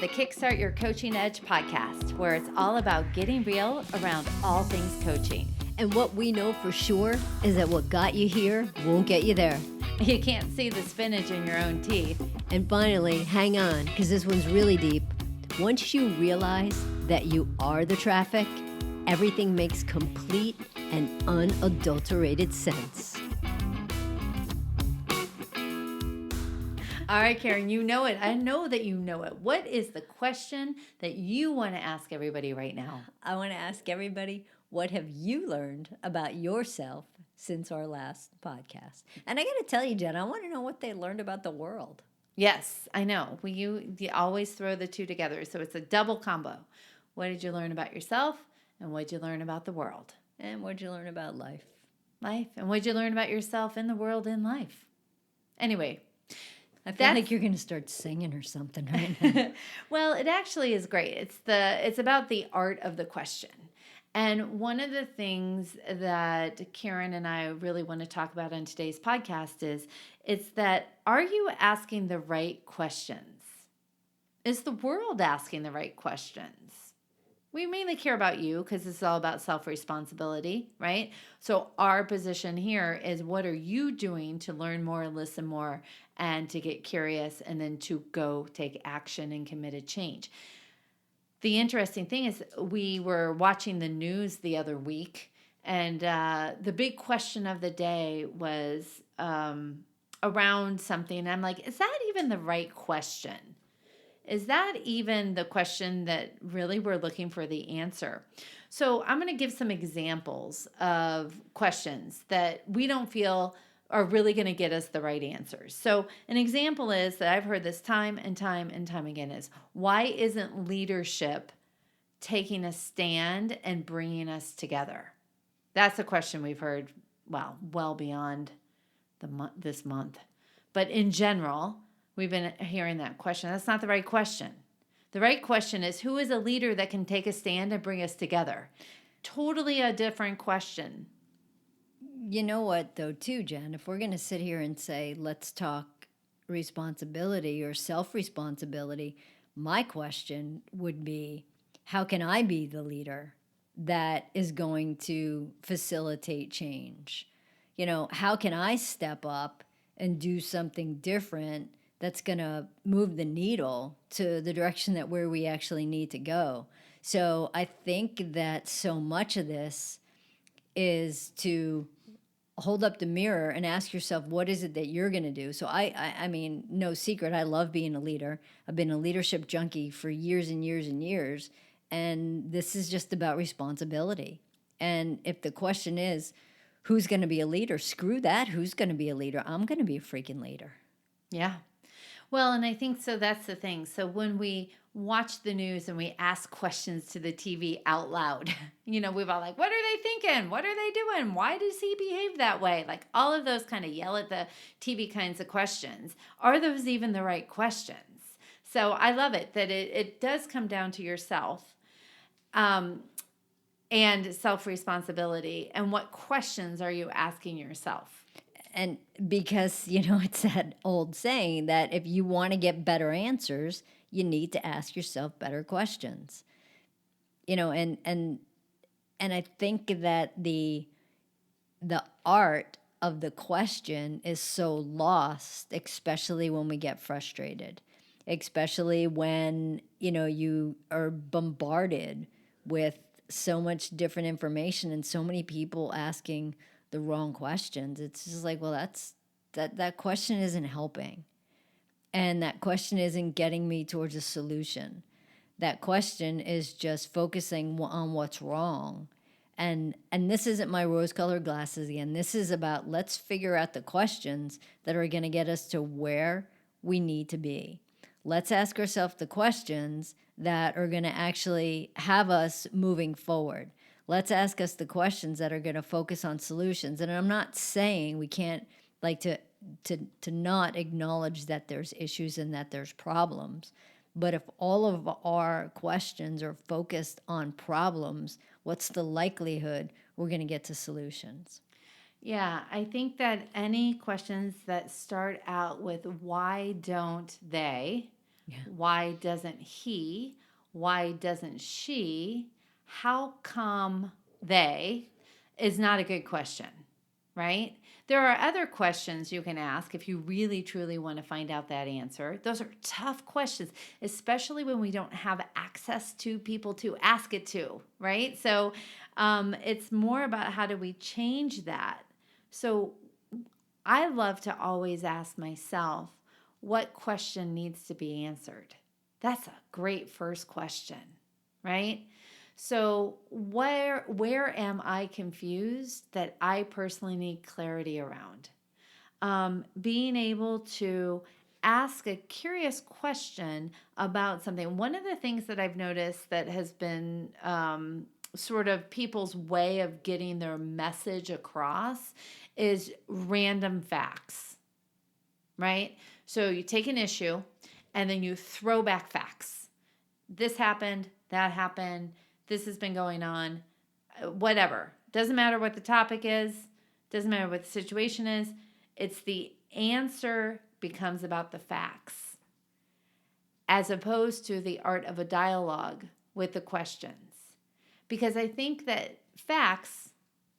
the Kickstart Your Coaching Edge podcast, where it's all about getting real around all things coaching. And what we know for sure is that what got you here won't get you there. You can't see the spinach in your own teeth. And finally, hang on, because this one's really deep. Once you realize that you are the traffic, everything makes complete and unadulterated sense. All right, Karen, you know it. I know that you know it. What is the question that you want to ask everybody right now? I want to ask everybody, what have you learned about yourself since our last podcast? And I got to tell you, Jen, I want to know what they learned about the world. Yes, I know. You always throw the two together, so it's a double combo. What did you learn about yourself, and what did you learn about the world? And what did you learn about life? Life. And what did you learn about yourself in the world and life? Anyway. I feel like you're going to start singing or something right now. Well, it actually is great. It's about the art of the question. And one of the things that Karen and I really want to talk about on today's podcast is that, are you asking the right questions? Is the world asking the right questions? We mainly care about you because it's all about self-responsibility, right? So our position here is, what are you doing to learn more, listen more, and to get curious, and then to go take action and committed change? The interesting thing is, we were watching the news the other week, and the big question of the day was around something. I'm like, is that even the right question? Is that even the question that really we're looking for the answer? So I'm going to give some examples of questions that we don't feel are really going to get us the right answers. So an example is, that I've heard this time and time and time again, is, why isn't leadership taking a stand and bringing us together? That's a question we've heard, well beyond this month. But in general, we've been hearing that question. That's not the right question. The right question is, who is a leader that can take a stand and bring us together? Totally a different question. You know what, though, too, Jen? If we're going to sit here and say, let's talk responsibility or self-responsibility, my question would be, how can I be the leader that is going to facilitate change? You know, how can I step up and do something different that's going to move the needle to the direction that where we actually need to go? So I think that so much of this is to hold up the mirror and ask yourself, what is it that you're going to do? So I mean, no secret, I love being a leader. I've been a leadership junkie for years and years and years. And this is just about responsibility. And if the question is, who's going to be a leader? Screw that. Who's going to be a leader? I'm going to be a freaking leader. Yeah. Well, and I think so that's the thing. So when we watch the news and we ask questions to the TV out loud, we've all like, what are they thinking? What are they doing? Why does he behave that way? Like all of those kind of yell at the TV kinds of questions. Are those even the right questions? So I love it that it does come down to yourself and self-responsibility. And what questions are you asking yourself? And because, it's that old saying that if you want to get better answers, you need to ask yourself better questions. And I think that the art of the question is so lost, especially when we get frustrated, especially when, you are bombarded with so much different information and so many people asking the wrong questions. It's just like, well, that question isn't helping. And that question isn't getting me towards a solution. That question is just focusing on what's wrong. And this isn't my rose-colored glasses again. This is about, let's figure out the questions that are going to get us to where we need to be. Let's ask ourselves the questions that are going to actually have us moving forward. Let's ask us the questions that are going to focus on solutions. And I'm not saying we can't to not acknowledge that there's issues and that there's problems. But if all of our questions are focused on problems, what's the likelihood we're going to get to solutions? Yeah, I think that any questions that start out with why don't they Yeah. Why doesn't he? Why doesn't she? How come they is not a good question, right? There are other questions you can ask if you really truly want to find out that answer. Those are tough questions, especially when we don't have access to people to ask it to, right? So it's more about how do we change that. So I love to always ask myself, what question needs to be answered? That's a great first question, right? So where am I confused that I personally need clarity around? Being able to ask a curious question about something. One of the things that I've noticed that has been sort of people's way of getting their message across is random facts, right? So you take an issue and then you throw back facts. This happened, that happened, this has been going on, whatever. Doesn't matter what the topic is, doesn't matter what the situation is. It's the answer becomes about the facts, as opposed to the art of a dialogue with the questions. Because I think that facts,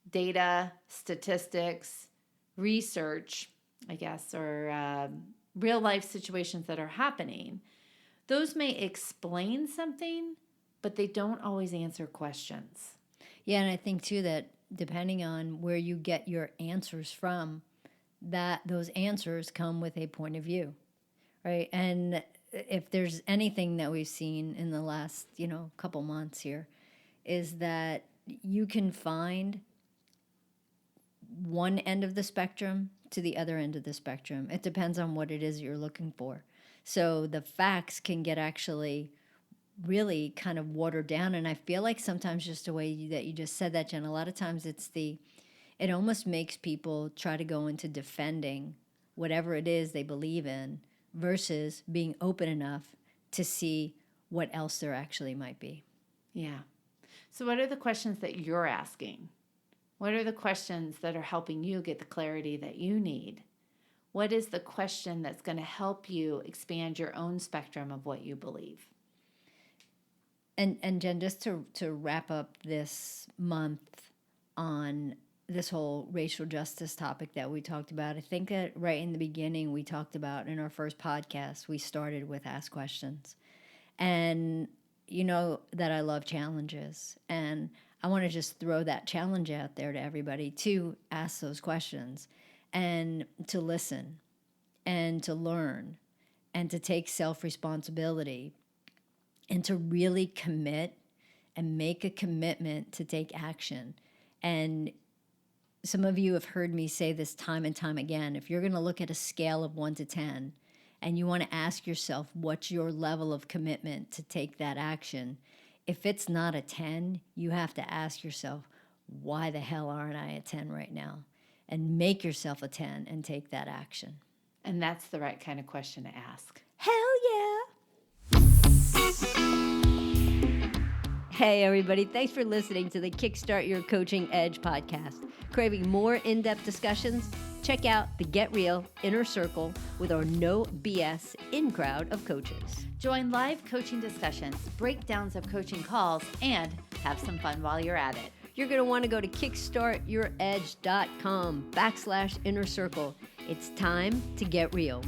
data, statistics, research, I guess, or real life situations that are happening, those may explain something, but they don't always answer questions. Yeah, and I think too that depending on where you get your answers from, that those answers come with a point of view, right? And if there's anything that we've seen in the last, couple months here, is that you can find one end of the spectrum to the other end of the spectrum. It depends on what it is you're looking for. So the facts can get actually really kind of watered down. And I feel like sometimes just the way that you just said that, Jen, a lot of times it almost makes people try to go into defending whatever it is they believe in versus being open enough to see what else there actually might be. Yeah. So what are the questions that you're asking? What are the questions that are helping you get the clarity that you need? What is the question that's going to help you expand your own spectrum of what you believe? And Jen, just to wrap up this month on this whole racial justice topic that we talked about, I think that right in the beginning we talked about in our first podcast, we started with ask questions. And you know that I love challenges. And I want to just throw that challenge out there to everybody to ask those questions and to listen and to learn and to take self-responsibility and to really commit and make a commitment to take action. And some of you have heard me say this time and time again. If you're going to look at a scale of 1 to 10 and you want to ask yourself what's your level of commitment to take that action, if it's not a 10, you have to ask yourself, why the hell aren't I a 10 right now? And make yourself a 10 and take that action. And that's the right kind of question to ask. Hell yeah! Hey, everybody. Thanks for listening to the Kickstart Your Coaching Edge podcast. Craving more in-depth discussions? Check out the Get Real Inner Circle with our no BS in-crowd of coaches. Join live coaching discussions, breakdowns of coaching calls, and have some fun while you're at it. You're going to want to go to kickstartyouredge.com/inner circle. It's time to get real.